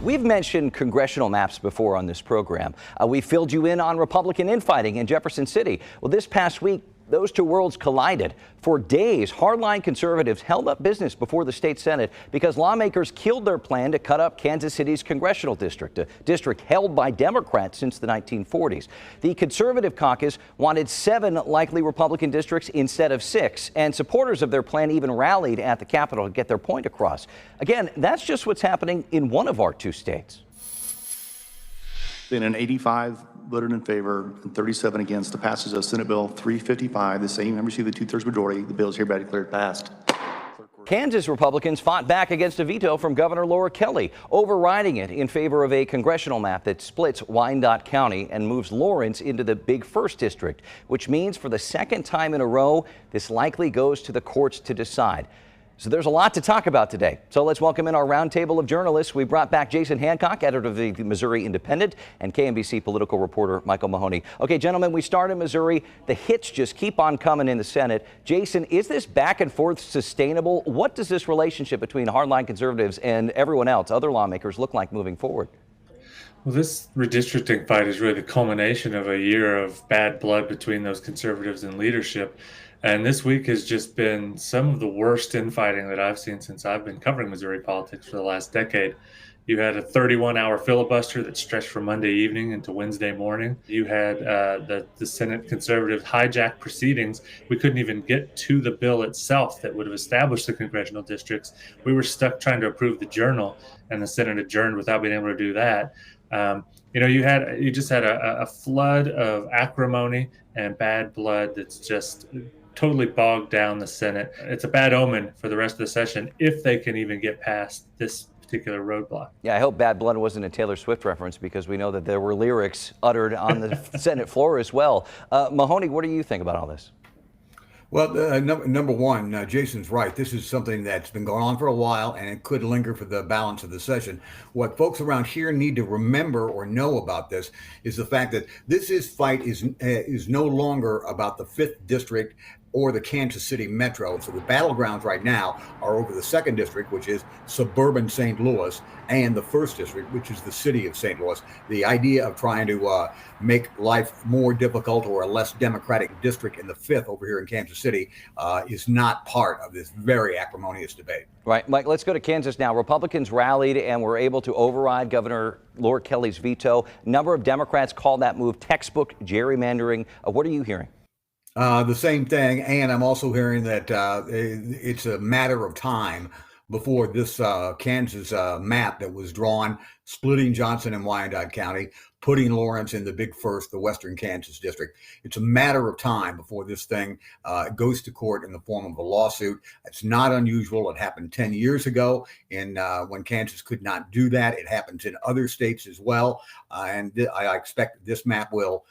We've mentioned congressional maps before on this program. We filled you in on Republican infighting in Jefferson City. Well, this past week, those two worlds collided. For days, hardline conservatives held up business before the state Senate because lawmakers killed their plan to cut up Kansas City's congressional district, a district held by Democrats since the 1940s. The conservative caucus wanted 7 likely Republican districts instead of 6, and supporters of their plan even rallied at the Capitol to get their point across. Again, that's just what's happening in one of our 2 states. In an 85 voted in favor and 37 against the passage of Senate Bill 355, the same members received the 2/3 majority. The bill is hereby declared passed. Kansas Republicans fought back against a veto from Governor Laura Kelly, overriding it in favor of a congressional map that splits Wyandotte County and moves Lawrence into the Big First District, which means for the second time in a row, this likely goes to the courts to decide. So there's a lot to talk about today. So let's welcome in our roundtable of journalists. We brought back Jason Hancock, editor of the Missouri Independent, and KMBC political reporter Michael Mahoney. Okay, gentlemen, we start in Missouri. The hits just keep on coming in the Senate. Jason, is this back and forth sustainable? What does this relationship between hardline conservatives and everyone else, other lawmakers, look like moving forward? Well, this redistricting fight is really the culmination of a year of bad blood between those conservatives and leadership. And this week has just been some of the worst infighting that I've seen since I've been covering Missouri politics for the last decade. You had a 31-hour filibuster that stretched from Monday evening into Wednesday morning. You had the Senate conservative hijack proceedings. We couldn't even get to the bill itself that would have established the congressional districts. We were stuck trying to approve the journal, and the Senate adjourned without being able to do that. You just had a flood of acrimony and bad blood that's just totally bogged down the Senate. It's a bad omen for the rest of the session if they can even get past this particular roadblock. Yeah, I hope bad blood wasn't a Taylor Swift reference, because we know that there were lyrics uttered on the Senate floor as well. Mahoney, what do you think about all this? Well, number one, Jason's right. This is something that's been going on for a while, and it could linger for the balance of the session. What folks around here need to remember or know about this is the fact that this fight is no longer about the 5th district or the Kansas City Metro. So the battlegrounds right now are over the 2nd district, which is suburban St. Louis, and the 1st district, which is the city of St. Louis. The idea of trying to make life more difficult or a less democratic district in the 5th over here in Kansas City is not part of this very acrimonious debate. Right, Mike, let's go to Kansas now. Republicans rallied and were able to override Governor Laura Kelly's veto. A number of Democrats called that move textbook gerrymandering. What are you hearing? The same thing, and I'm also hearing that it's a matter of time before this Kansas map that was drawn, splitting Johnson and Wyandotte County, putting Lawrence in the Big First, the Western Kansas District. It's a matter of time before this thing goes to court in the form of a lawsuit. It's not unusual. It happened 10 years ago when Kansas could not do that. It happens in other states as well, and I expect this map will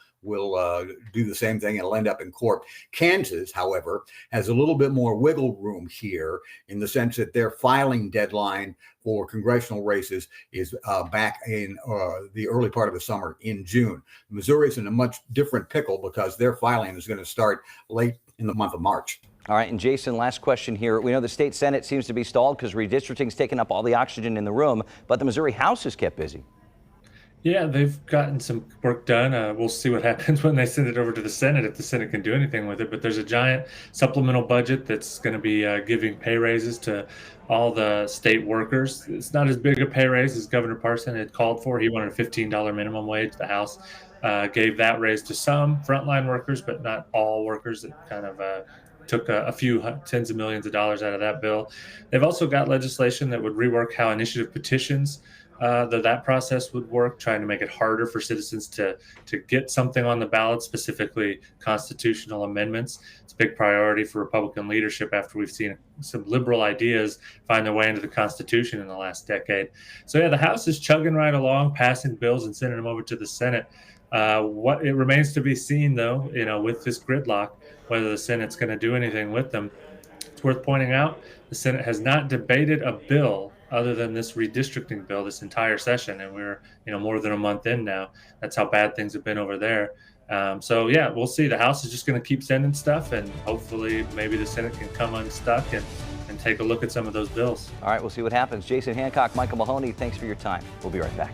do the same thing and it'll end up in court. Kansas, however, has a little bit more wiggle room here in the sense that their filing deadline for congressional races is back in the early part of the summer in June. Missouri is in a much different pickle because their filing is going to start late in the month of March. All right, and Jason, last question here. We know the state Senate seems to be stalled because redistricting's taken up all the oxygen in the room, but the Missouri House is kept busy. Yeah, they've gotten some work done. We'll see what happens when they send it over to the Senate, if the Senate can do anything with it. But there's a giant supplemental budget that's going to be giving pay raises to all the state workers. It's not as big a pay raise as Governor Parson had called for. He wanted a $15 minimum wage. The House gave that raise to some frontline workers, but not all workers. It kind of took a few tens of millions of dollars out of that bill. They've also got legislation that would rework how initiative petitions that process would work, trying to make it harder for citizens to get something on the ballot, specifically constitutional amendments. It's a big priority for Republican leadership after we've seen some liberal ideas find their way into the Constitution in the last decade. So yeah, the House is chugging right along, passing bills and sending them over to the Senate. What it remains to be seen, though, with this gridlock, whether the Senate's going to do anything with them. It's worth pointing out the Senate has not debated a bill other than this redistricting bill this entire session, and we're more than a month in now. That's how bad things have been over there. So yeah, we'll see. The House is just going to keep sending stuff, and hopefully maybe the Senate can come unstuck and take a look at some of those bills. All right, we'll see what happens. Jason Hancock, Michael Mahoney, thanks for your time. We'll be right back.